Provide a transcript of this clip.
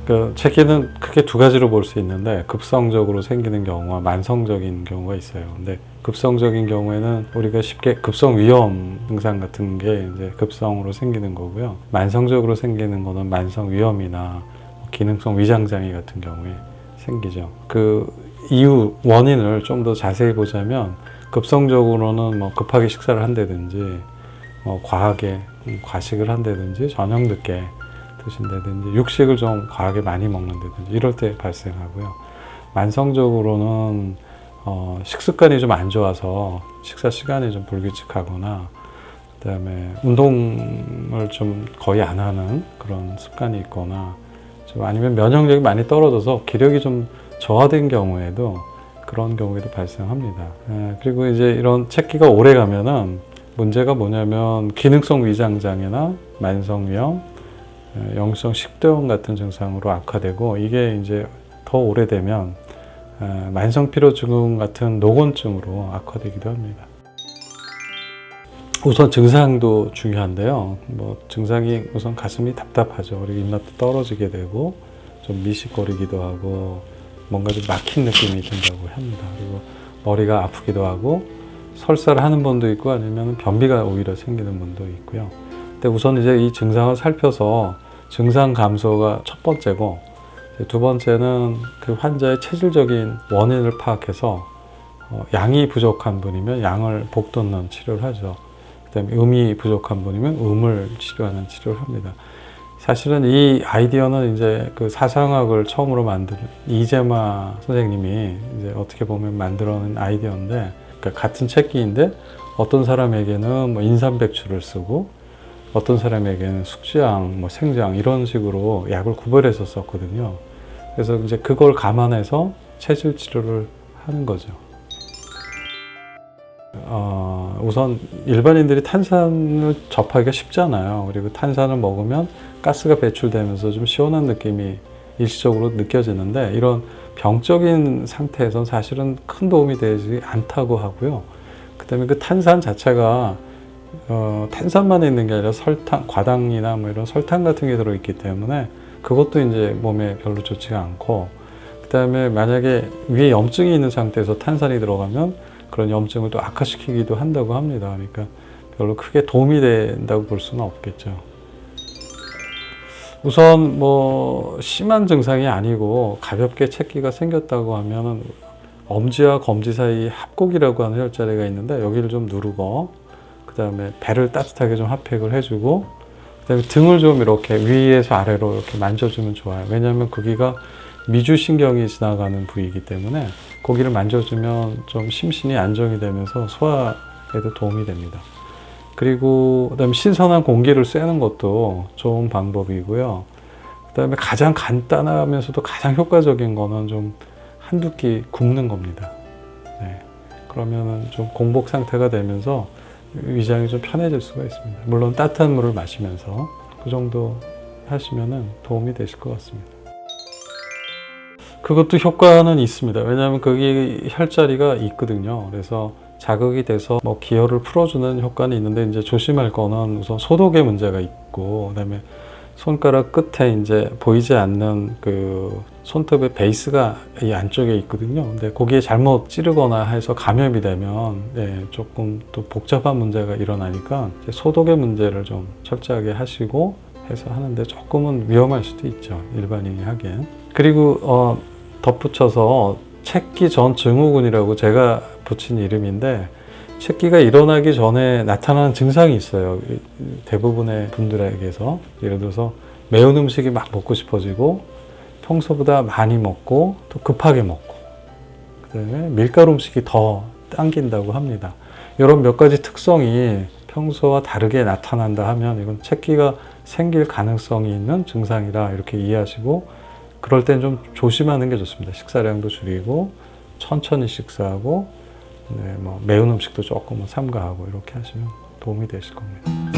그 체기는 크게 두 가지로 볼 수 있는데 급성적으로 생기는 경우와 만성적인 경우가 있어요. 근데 급성적인 경우에는 우리가 쉽게 급성 위염 증상 같은 게 이제 급성으로 생기는 거고요. 만성적으로 생기는 거는 만성 위염이나 기능성 위장 장애 같은 경우에 생기죠. 그 이유 원인을 좀 더 자세히 보자면 급성적으로는 뭐 급하게 식사를 한다든지 과하게 과식을 한다든지 저녁 늦게 드신다든지 육식을 좀 과하게 많이 먹는다든지 이럴 때 발생하고요. 만성적으로는 식습관이 좀 안 좋아서 식사 시간이 좀 불규칙하거나 그다음에 운동을 좀 거의 안 하는 그런 습관이 있거나 좀 아니면 면역력이 많이 떨어져서 기력이 좀 저하된 경우에도 그런 경우에도 발생합니다. 그리고 이제 이런 체기가 오래 가면은 문제가 뭐냐면 기능성 위장 장애나 만성위염, 영성 식도염 같은 증상으로 악화되고 이게 이제 더 오래되면 만성피로증후군 같은 노곤증으로 악화되기도 합니다. 우선 증상도 중요한데요. 뭐 증상이 우선 가슴이 답답하죠. 그리고 입맛도 떨어지게 되고 좀 미식거리기도 하고 뭔가 좀 막힌 느낌이 든다고 합니다. 그리고 머리가 아프기도 하고 설사를 하는 분도 있고 아니면 변비가 오히려 생기는 분도 있고요. 근데 우선 이제 이 증상을 살펴서 증상 감소가 첫 번째고 두 번째는 그 환자의 체질적인 원인을 파악해서 양이 부족한 분이면 양을 복돋는 치료를 하죠. 그다음에 음이 부족한 분이면 음을 치료하는 치료를 합니다. 사실은 이 아이디어는 이제 그 사상학을 처음으로 만든 이재마 선생님이 이제 어떻게 보면 만들어낸 아이디어인데, 그러니까 같은 체기인데 어떤 사람에게는 뭐 인삼백추를 쓰고 어떤 사람에게는 숙지향, 뭐 생장 이런 식으로 약을 구별해서 썼거든요. 그래서 이제 그걸 감안해서 체질 치료를 하는 거죠. 우선 일반인들이 탄산을 접하기가 쉽잖아요. 그리고 탄산을 먹으면 가스가 배출되면서 좀 시원한 느낌이 일시적으로 느껴지는데 이런 병적인 상태에선 사실은 큰 도움이 되지 않다고 하고요. 그 다음에 그 탄산 자체가 탄산만 있는 게 아니라 설탕, 과당이나 뭐 이런 설탕 같은 게 들어있기 때문에 그것도 이제 몸에 별로 좋지가 않고, 그 다음에 만약에 위에 염증이 있는 상태에서 탄산이 들어가면 그런 염증을 또 악화시키기도 한다고 합니다. 그러니까 별로 크게 도움이 된다고 볼 수는 없겠죠. 우선 뭐 심한 증상이 아니고 가볍게 체기가 생겼다고 하면 엄지와 검지 사이 합곡이라고 하는 혈자리가 있는데 여기를 좀 누르고 그 다음에 배를 따뜻하게 좀 핫팩을 해주고 그 다음에 등을 좀 이렇게 위에서 아래로 이렇게 만져주면 좋아요. 왜냐하면 거기가 미주신경이 지나가는 부위이기 때문에 거기를 만져주면 좀 심신이 안정이 되면서 소화에도 도움이 됩니다. 그리고 그다음에 신선한 공기를 쐬는 것도 좋은 방법이고요. 그다음에 가장 간단하면서도 가장 효과적인 거는 좀 한두 끼 굶는 겁니다. 네. 그러면은 좀 공복 상태가 되면서 위장이 좀 편해질 수가 있습니다. 물론 따뜻한 물을 마시면서 그 정도 하시면은 도움이 되실 것 같습니다. 그것도 효과는 있습니다. 왜냐하면 거기 혈자리가 있거든요. 그래서 자극이 돼서 뭐 기혈을 풀어주는 효과는 있는데 이제 조심할 거는 우선 소독의 문제가 있고, 그다음에 손가락 끝에 이제 보이지 않는 그 손톱의 베이스가 이 안쪽에 있거든요. 근데 거기에 잘못 찌르거나 해서 감염이 되면 조금 또 복잡한 문제가 일어나니까 이제 소독의 문제를 좀 철저하게 하시고 해서 하는데 조금은 위험할 수도 있죠. 일반인이 하기엔. 그리고 덧붙여서 체기 전 증후군이라고 제가 붙인 이름인데, 체기가 일어나기 전에 나타나는 증상이 있어요. 대부분의 분들에게서. 예를 들어서 매운 음식이 막 먹고 싶어지고 평소보다 많이 먹고 또 급하게 먹고 그다음에 밀가루 음식이 더 당긴다고 합니다. 이런 몇 가지 특성이 평소와 다르게 나타난다 하면 이건 체기가 생길 가능성이 있는 증상이라 이렇게 이해하시고, 그럴 땐 좀 조심하는 게 좋습니다. 식사량도 줄이고 천천히 식사하고 뭐 매운 음식도 조금 삼가하고 이렇게 하시면 도움이 되실 겁니다.